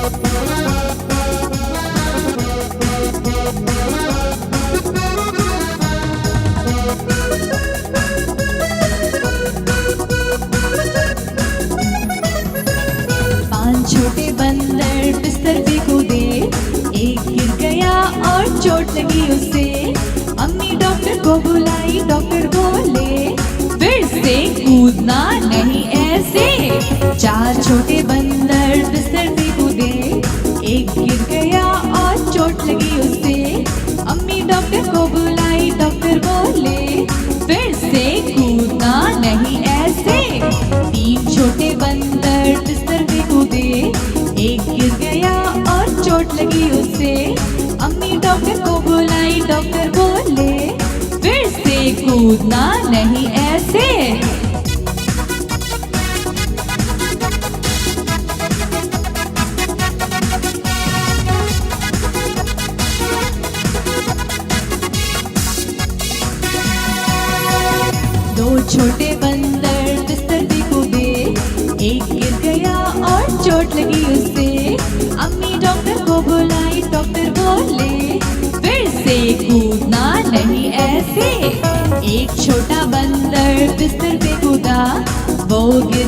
पांच छोटे बंदर बिस्तर पे कूदे, एक गिर गया और चोट लगी उसे। अम्मी डॉक्टर को बुलाई, डॉक्टर बोले फिर से कूदना नहीं ऐसे। चार छोटे बंदर बिस्तर पे कूदे, एक गिर गया और चोट लगी उसे। अम्मी डॉक्टर को बुलाई, डॉक्टर बोले फिर से कूदना नहीं ऐसे। तीन छोटे बंदर बिस्तर पे कूदे, एक गिर गया और चोट लगी उसे। अम्मी डॉक्टर को बुलाई, डॉक्टर बोले फिर से कूदना नहीं ऐसे। दो छोटे बंदर बिस्तर पे कूदे, एक गिर गया और चोट लगी उसे। अम्मी डॉक्टर को बुलाई, डॉक्टर बोले फिर से कूदना नहीं ऐसे। एक छोटा बंदर बिस्तर पे कूदा, वो गिर